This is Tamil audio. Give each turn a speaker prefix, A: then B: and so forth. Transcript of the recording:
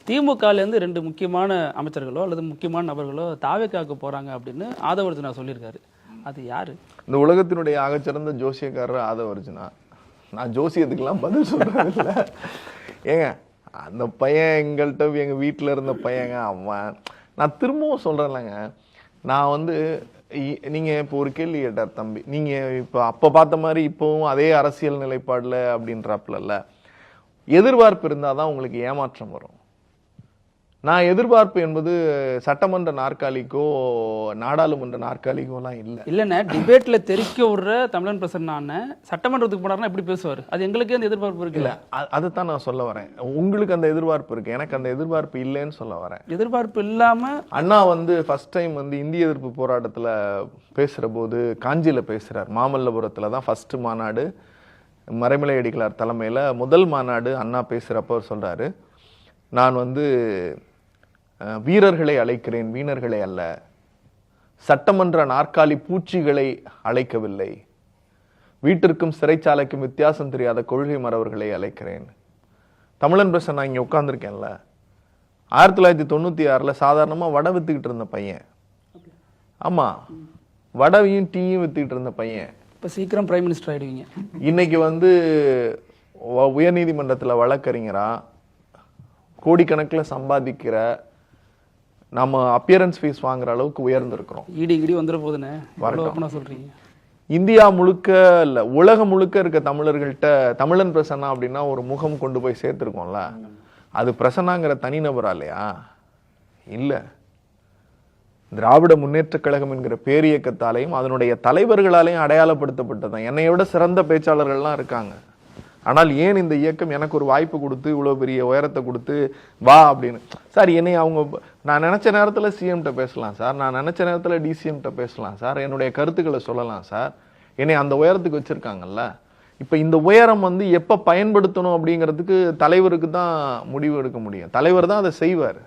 A: திமுகலேருந்து 2 முக்கியமான அமைச்சர்களோ அல்லது முக்கியமான நபர்களோ தாவேக்காவுக்கு போறாங்க அப்படின்னு ஆதவர்ஜுனா சொல்லியிருக்காரு. அது யாரு?
B: இந்த உலகத்தினுடைய ஆகச்சிறந்த ஜோசியக்காரர் ஆதவர்ஜுனா. நான் ஜோசியத்துக்கெல்லாம் பதில் சொல்றது இல்ல. ஏங்க அந்த பையன் எங்கள்கிட்ட எங்க வீட்டில் இருந்த பையங்க அவன். நான் திரும்பவும் சொல்றேன்லங்க, நான் வந்து நீங்க இப்போ ஒரு கேள்வி கேட்டார் தம்பி, நீங்க இப்போ அப்ப பார்த்த மாதிரி இப்பவும் அதே அரசியல் நிலைப்பாடுல அப்படின்றாப்புல எதிர்பார்ப்பு இருந்தாதான் உங்களுக்கு ஏமாற்றம் வரும். நான் எதிர்பார்ப்பு என்பது சட்டமன்ற நாற்காலிக்கோ நாடாளுமன்ற நாற்காலிக்கோ எல்லாம் இல்லை.
A: இல்லைண்ணே, டிபேட்ல தெரிக்க விடுற தமிழன் பிரசன்னா சட்டமன்றத்துக்கு போனார்னா எப்படி பேசுவார்? அது எங்களுக்கே அந்த எதிர்பார்ப்பு இருக்குல்ல.
B: அதைத்தான் நான் சொல்ல வரேன். உங்களுக்கு அந்த எதிர்பார்ப்பு இருக்கு, எனக்கு அந்த எதிர்பார்ப்பு இல்லைன்னு சொல்ல வரேன்.
A: எதிர்பார்ப்பு இல்லாம
B: அண்ணா வந்து ஃபர்ஸ்ட் டைம் வந்து இந்திய எதிர்ப்பு போராட்டத்துல பேசுற போது காஞ்சியில பேசுறார். மாமல்லபுரத்துல தான் ஃபர்ஸ்ட் மாநாடு, மறைமலை அடிகளார் தலைமையில முதல் மாநாடு. அண்ணா பேசுறப்ப சொல்றாரு, நான் வந்து வீரர்களை அழைக்கிறேன், வீணர்களை அல்ல. சட்டமன்ற நாற்காலி பூச்சிகளை அழைக்கவில்லை. வீட்டிற்கும் சிறைச்சாலைக்கும் வித்தியாசம் தெரியாத கொள்கை மறவர்களை அழைக்கிறேன். தமிழன் பிரசன் நான் இங்க உட்கார்ந்துருக்கேன்ல, 1996 சாதாரணமா வடை வித்துக்கிட்டு இருந்த பையன். ஆமா, வடவையும் டீயும் வித்துக்கிட்டு இருந்த பையன்.
A: இப்ப சீக்கிரம் பிரைம் மினிஸ்டர் ஆயிடுவீங்க.
B: இன்னைக்கு வந்து உயர்நீதிமன்றத்துல வழக்கறிஞரா கோடிக்கணக்கில் சம்பாதிக்கிற, நம்ம அப்பியரன்ஸ் ஃபீஸ் வாங்குற அளவுக்கு உயர்ந்திருக்கிறோம்.
A: இடி வந்துட போதுன்னு சொல்றீங்க.
B: இந்தியா முழுக்க இல்ல, உலகம் முழுக்க இருக்க தமிழர்கள்ட்ட தமிழன் பிரசன்னா அப்படின்னா ஒரு முகம் கொண்டு போய் சேர்த்திருக்கோம்ல. அது பிரசன்னாங்கிற தனிநபரா இல்லையா? இல்ல, திராவிட முன்னேற்ற கழகம் என்கிற பேரியக்கத்தாலையும் அதனுடைய தலைவர்களாலையும் அடையாளப்படுத்தப்பட்டதான். என்னை விட சிறந்த பேச்சாளர்கள்லாம் இருக்காங்க. ஆனால் ஏன் இந்த இயக்கம் எனக்கு ஒரு வாய்ப்பு கொடுத்து இவ்வளவு பெரிய உயரத்தை கொடுத்து வா அப்படின்னு சார் என்னை அவங்க, நான் நினைச்ச நேரத்துல சிஎம்கிட்ட பேசலாம் சார், நான் நினைச்ச நேரத்துல டிசிஎம்கிட்ட பேசலாம் சார், என்னுடைய கருத்துக்களை சொல்லலாம் சார், என்னை அந்த உயரத்துக்கு வச்சிருக்காங்கல்ல. இப்ப இந்த உயரம் வந்து எப்ப பயன்படுத்தணும் அப்படிங்கிறதுக்கு தலைவருக்கு தான் முடிவு எடுக்க முடியும். தலைவர் தான் அதை செய்வார்.